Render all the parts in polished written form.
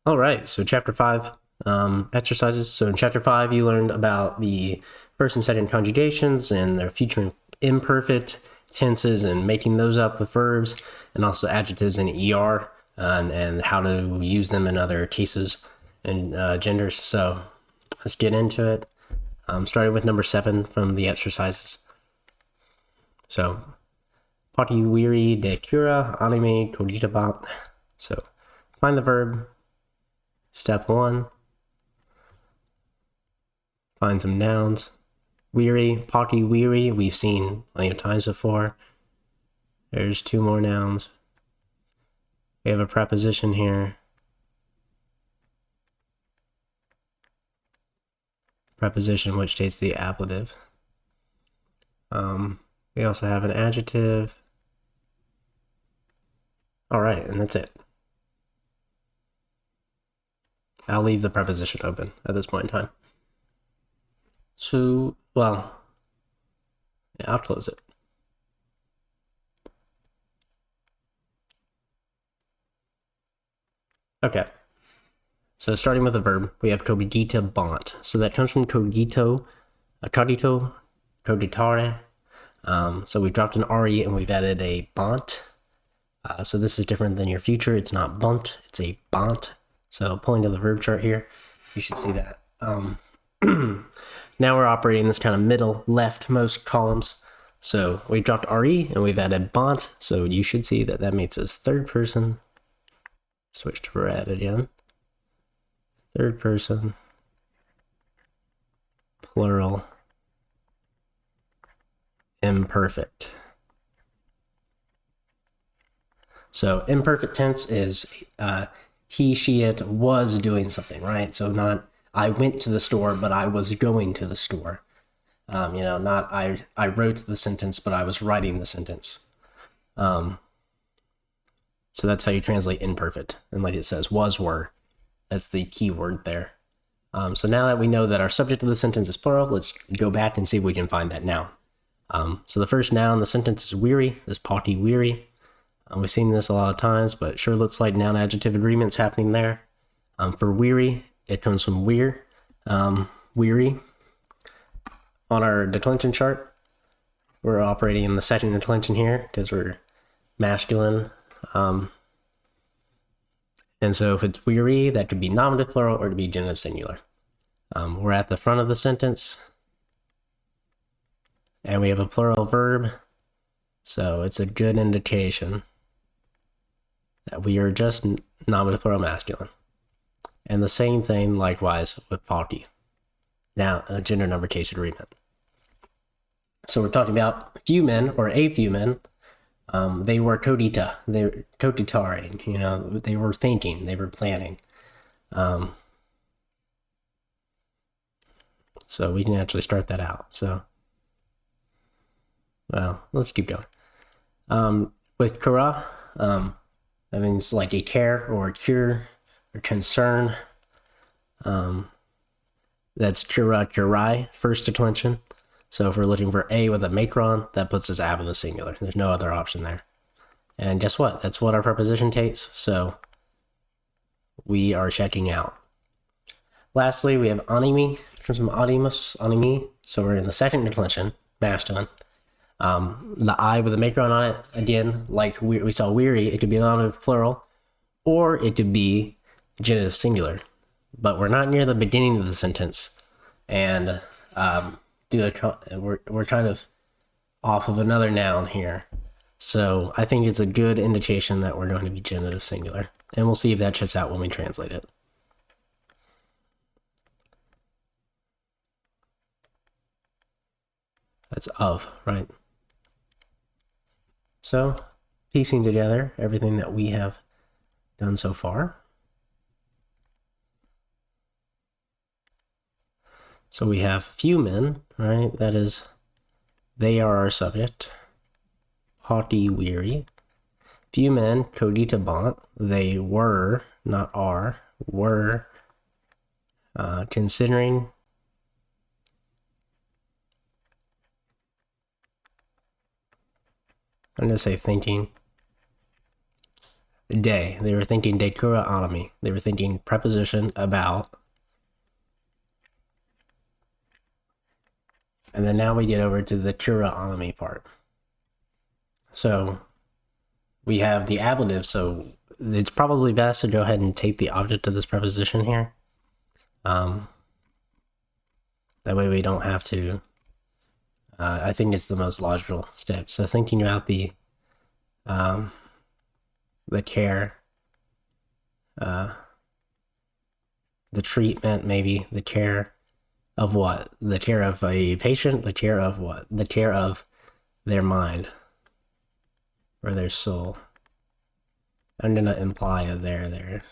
All right, so chapter 5, exercises. So in chapter 5, you learned about the first and second conjugations and their future imperfect tenses and making those up with verbs, and also adjectives and ER, and how to use them in other cases and genders. So let's get into it. Starting with number 7 from the exercises. So, poti weary de cura anime cogitabat. So, find the verb. Step 1. Find some nouns. Weary, poti weary, we've seen plenty of times before. There's 2 more nouns. We have a preposition here. Preposition which states the ablative. We also have an adjective. All right, and that's it. I'll leave the preposition open at this point in time. So, well, yeah, I'll close it. Okay. So starting with the verb, we have cogita bont. So that comes from cogito, cogitare. So we dropped an re and we've added a bont. So this is different than your future. It's not bunt, it's a bont. So pulling to the verb chart here, you should see that. Now we're operating this kind of middle leftmost columns. So we dropped re and we've added bont. So you should see that that makes us third person. Switch to red again. Third person, plural, imperfect. So imperfect tense is he, she, it was doing something, right? So not I went to the store, but I was going to the store. Not I wrote the sentence, but I was writing the sentence. So that's how you translate imperfect. And like it says, was, were. That's the key word there. So now that we know that our subject of the sentence is plural, let's go back and see if we can find that noun. So the first noun in the sentence is weary, is poti weary. We've seen this a lot of times, but sure looks like noun adjective agreements happening there. For weary, it comes from weir, weary. On our declension chart, we're operating in the second declension here because we're masculine. And so if it's weary, that could be nominative plural or to be genitive singular. We're at the front of the sentence, and we have a plural verb, so it's a good indication that we are just nominative plural masculine. And the same thing likewise with poti. Now, a gender number case agreement. So we're talking about few men or a few men. They were codita, they were coditaring, they were thinking, they were planning. So we can actually start that out. So, well, let's keep going. With kura, that means like a care or a cure or concern. That's kura kurai, first declension. So if we're looking for a with a macron, that puts us ablative singular. There's no other option there. And guess what? That's what our preposition takes. So we are checking out. Lastly, we have animi, comes from animus, animi. So we're in the second declension, masculine. The I with a macron on it, again, like we saw weary, it could be a nominative plural, or it could be genitive singular. But we're not near the beginning of the sentence, and we're kind of off of another noun here. So I think it's a good indication that we're going to be genitive singular. And we'll see if that checks out when we translate it. That's of, right? So piecing together everything that we have done so far. So we have few men, right? That is, they are our subject. Poti weary. Few men, codita bont. They were, not are, were considering I'm going to say thinking de. They were thinking de cura animi. They were thinking preposition about. And then now we get over to the cura animi part. So we have the ablative, so it's probably best to go ahead and take the object of this preposition here. That way we don't have to. I think it's the most logical step. So thinking about the care, the treatment, maybe the care of what? The care of a patient, the care of what? The care of their mind or their soul. I'm gonna imply a there.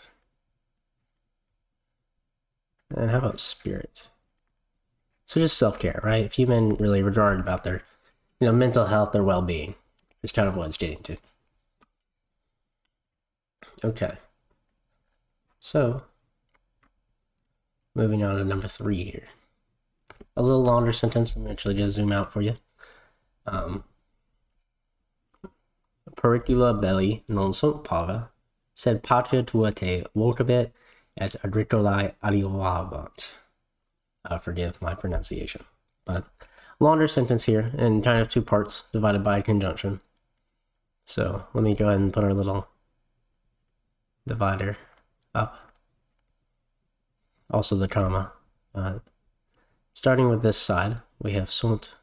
And how about spirit? So just self-care, right? If you've been really regarded about their, mental health, their well-being, is kind of what it's getting to. Okay. So, moving on to number 3 here. A little longer sentence. I'm actually going to zoom out for you. Pericula belli non sunt pava, sed patria tua te vocabit et agricolae adiuvabant. Forgive my pronunciation. But longer sentence here, and kind of 2 parts divided by a conjunction. So let me go ahead and put our little divider up. Also the comma. Starting with this side, we have sunt.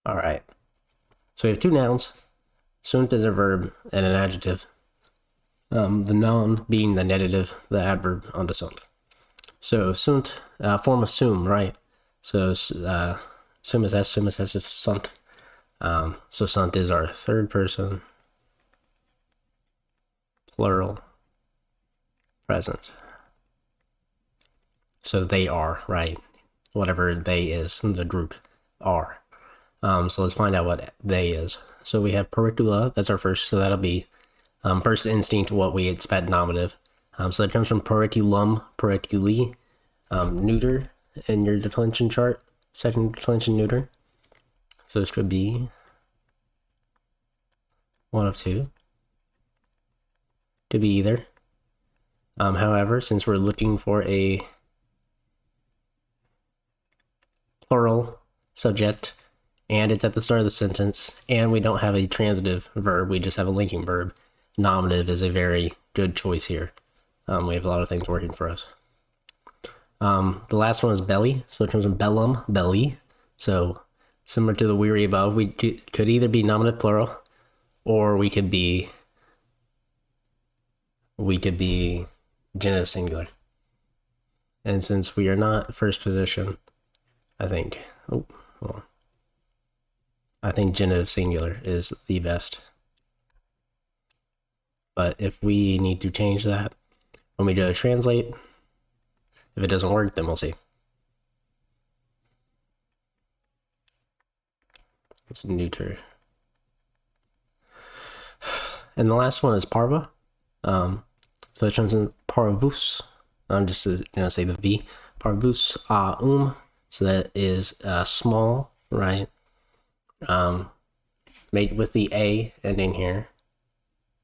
All right. So we have 2 nouns. Sunt is a verb and an adjective. The noun being the negative, the adverb onto sunt. So sunt, form of sum, right? So sum is s is sunt. So sunt is our 3rd person plural present. So they are, right? Whatever they is, the group are. So let's find out what they is. So we have pericula, that's our first, so that'll be first instinct, what we expect nominative. So it comes from periculum, periculi, neuter in your declension chart, 2nd declension neuter. So this could be one of 2. Could be either. However, since we're looking for a plural subject, and it's at the start of the sentence, and we don't have a transitive verb, we just have a linking verb, nominative is a very good choice here. We have a lot of things working for us. The last one is belly, so it comes from bellum, belly. So similar to the weary above, we could either be nominative plural, or we could be genitive singular. And since we are not first position, I think genitive singular is the best. But if we need to change that, when we go to translate, if it doesn't work, then we'll see. It's neuter. And the last one is parva. So it comes in parvus. I'm just going to say the V. Parvus So that is small, right? Made with the A ending here.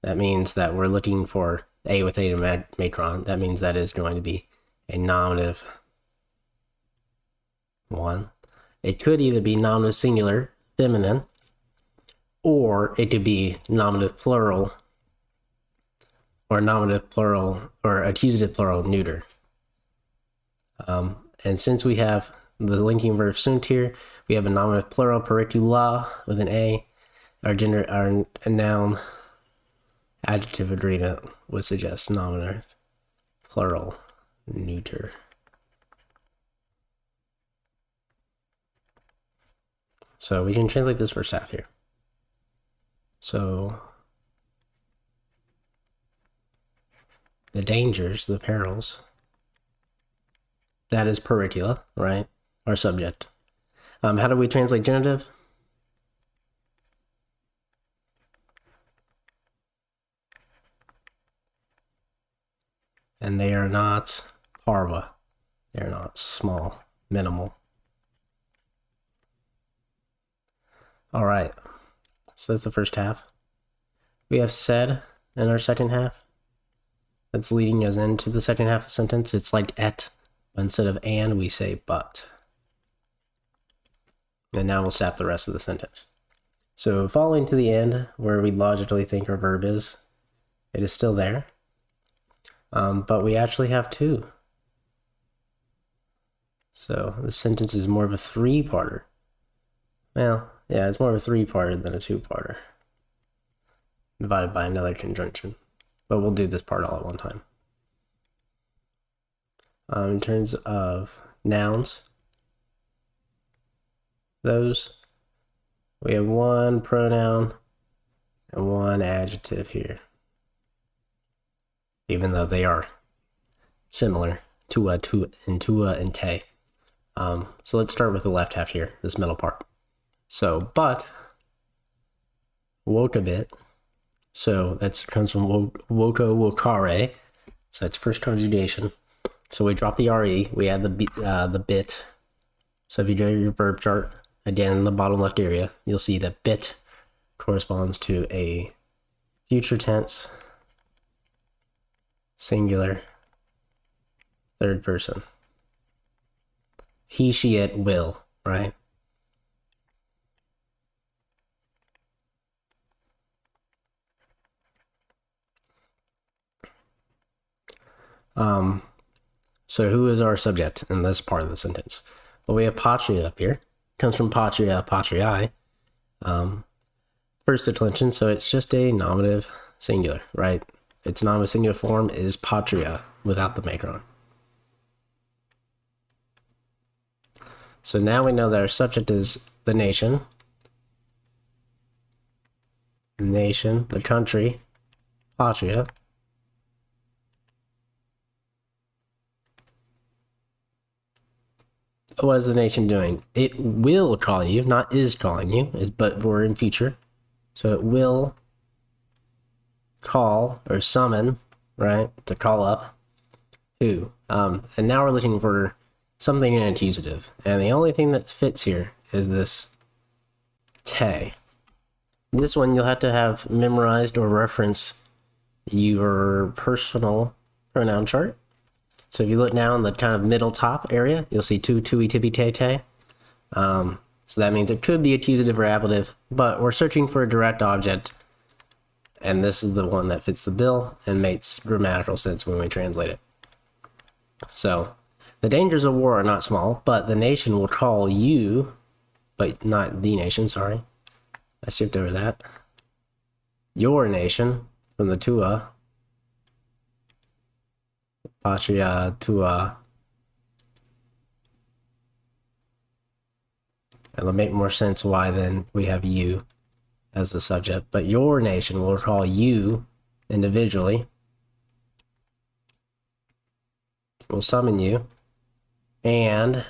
That means that we're looking for A with A matron. That means that is going to be a nominative 1. It could either be nominative singular, feminine, or it could be nominative plural, or nominative plural, or accusative plural, neuter. And since we have the linking verb sunt here, we have a nominative plural, pericula, with an A. Our noun adjective agreement would suggest nominative plural, neuter. So we can translate this first half here. So the dangers, the perils, that is pericula, right? Our subject. How do we translate genitive? and they are not parva. They're not small, minimal. All right, so that's the first half. We have said in our second half. That's leading us into the second half of the sentence. It's like et, but instead of and, we say but. And now we'll sap the rest of the sentence. So following to the end, where we logically think our verb is, it is still there. But we actually have two. So this sentence is more of a three-parter. Well, yeah, it's more of a three-parter than a two-parter, divided by another conjunction. But we'll do this part all at one time. In terms of nouns, those, we have one pronoun and one adjective here, even though they are similar, tua, and te. So let's start with the left half here, this middle part. So, but, wokabit, so that comes from woto wokare, so that's first conjugation. So we drop the re, we add the bit. So if you go to your verb chart, again in the bottom left area, you'll see that bit corresponds to a future tense, singular, third person. He, she, it, will, right? So who is our subject in this part of the sentence? Well, we have patria up here. It comes from patria, patriae. First declension, so it's just a nominative singular, right? Its nominative singular form is patria without the macron. So now we know that our subject is the nation, the country, patria. What is the nation doing? It will call you, not is calling you, but we're in future. So it will call or summon, right, to call up who. And now we're looking for something in accusative. And the only thing that fits here is this te. This one you'll have to have memorized or reference your personal pronoun chart. So if you look now in the kind of middle top area, you'll see tui, tippy, te. So that means it could be accusative or ablative, but we're searching for a direct object, and this is the one that fits the bill and makes grammatical sense when we translate it. So the dangers of war are not small, but the nation will call you, but not the nation, sorry. I skipped over that. Your nation, from the tua, patria tua. It'll make more sense why then we have you as the subject, but your nation will call you individually, will summon you, and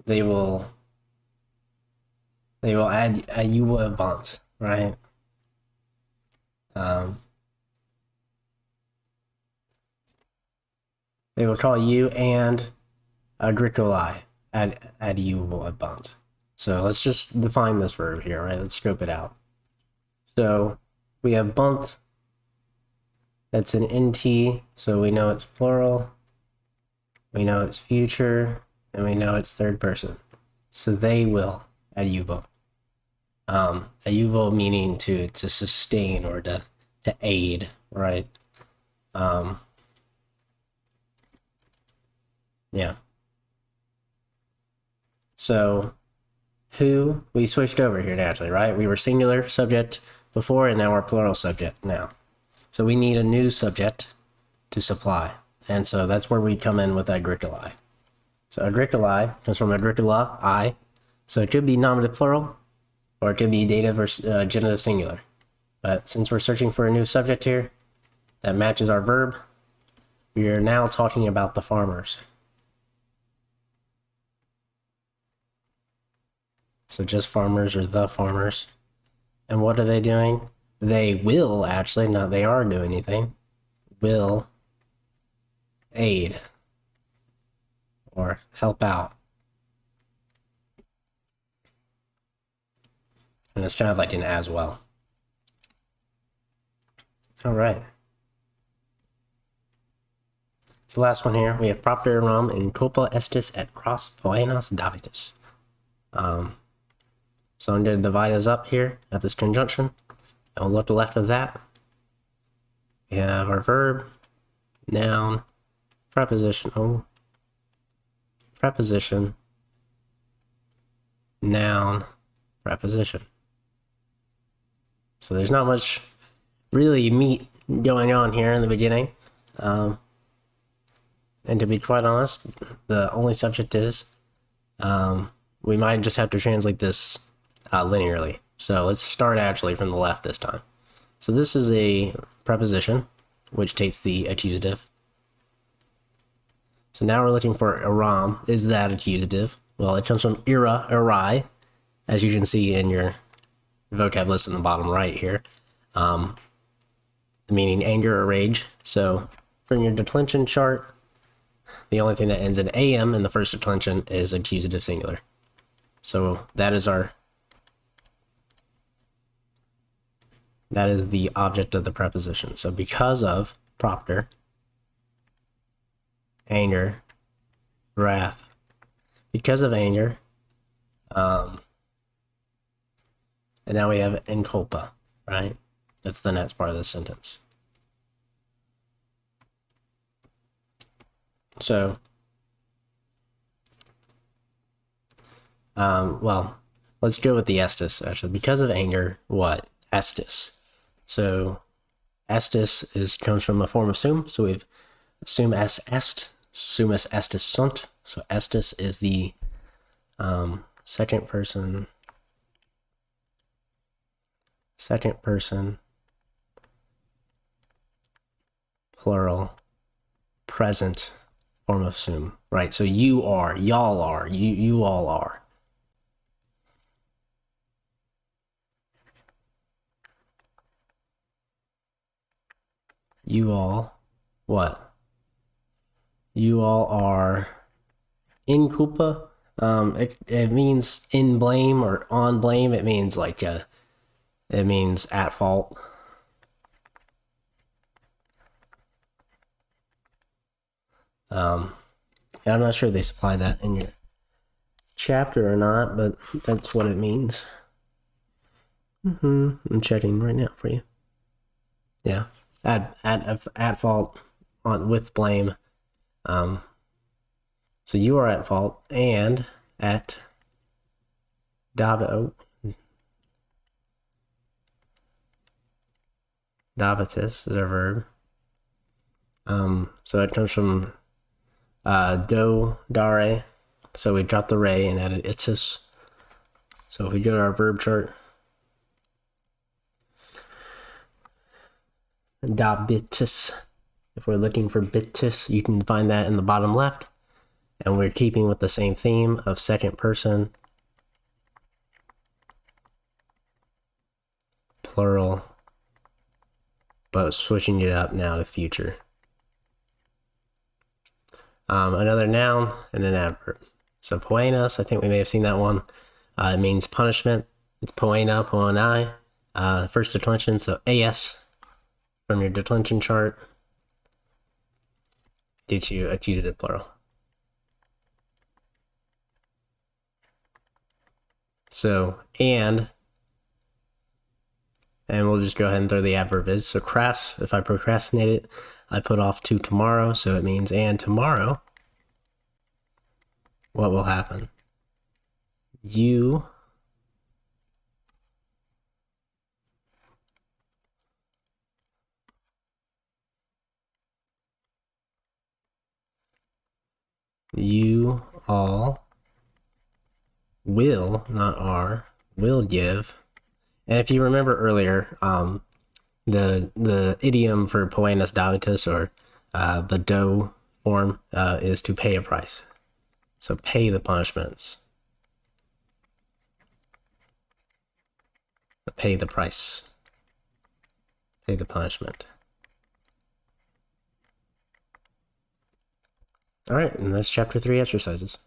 they will add a you a bont, right? They will call you and agricolae ad you a bont. So let's just define this verb here, right? Let's scope it out. So we have bunt. That's an nt, so we know it's plural. We know it's future, and we know it's third person. So they will adjuvo. Adjuvo meaning to sustain or to aid, right? Yeah. So who, we switched over here naturally, right? We were singular subject before, and now we're plural subject now. So we need a new subject to supply. And so that's where we come in with agricolae. So agricolae comes from agricola, I. So it could be nominative plural, or it could be dative or genitive singular. But since we're searching for a new subject here that matches our verb, we are now talking about the farmers. So just farmers or the farmers. And what are they doing? They will actually, not they are doing anything, will aid or help out. And it's kind of like an as well. All right. So the last one here, we have propter rom in culpa estis et cros poenas davitus. So I'm going to divide us up here at this conjunction. And we'll look to the left of that. We have our verb, noun, preposition, preposition, noun, preposition. So there's not much really meat going on here in the beginning. And to be quite honest, the only subject is we might just have to translate this linearly. So let's start actually from the left this time. So this is a preposition, which takes the accusative. So now we're looking for aram. Is that accusative? Well, it comes from ira, arai, as you can see in your vocab list in the bottom right here, meaning anger or rage. So from your declension chart, the only thing that ends in am in the first declension is accusative singular. So that is the object of the preposition. So because of propter, anger, wrath, because of anger, and now we have in culpa, right? That's the next part of the sentence. So, well, let's go with the estis, actually. Because of anger, what? Estis. So, estis comes from a form of sum, so we've sum es est, sumus estis sunt. So, estis is the second person plural present form of sum, right? So you are, y'all are, you all are. You all, what? You all are in culpa. It means in blame or on blame. It means like it means at fault. I'm not sure they supply that in your chapter or not, but that's what it means. I'm checking right now for you. Yeah, at fault, on with blame. So you are at fault, and at davitus is our verb. So it comes from do, dare. So we dropped the re and added itis. So if we go to our verb chart, dabitus. If we're looking for bitus, you can find that in the bottom left. And we're keeping with the same theme of second person, plural, but switching it up now to future. Another noun and an adverb. So poenas, I think we may have seen that one. It means punishment. It's poena, poenai. First declension, so as from your declension chart gives you accusative plural. So and we'll just go ahead and throw the adverb is. So crass, if I procrastinate it, I put off to tomorrow, so it means and tomorrow, what will happen? You all will, not are, will give. And if you remember earlier, the idiom for poenas davitus, or the do form, is to pay a price. So pay the punishments. pay the price. Pay the punishment. All right, and that's chapter 3 exercises.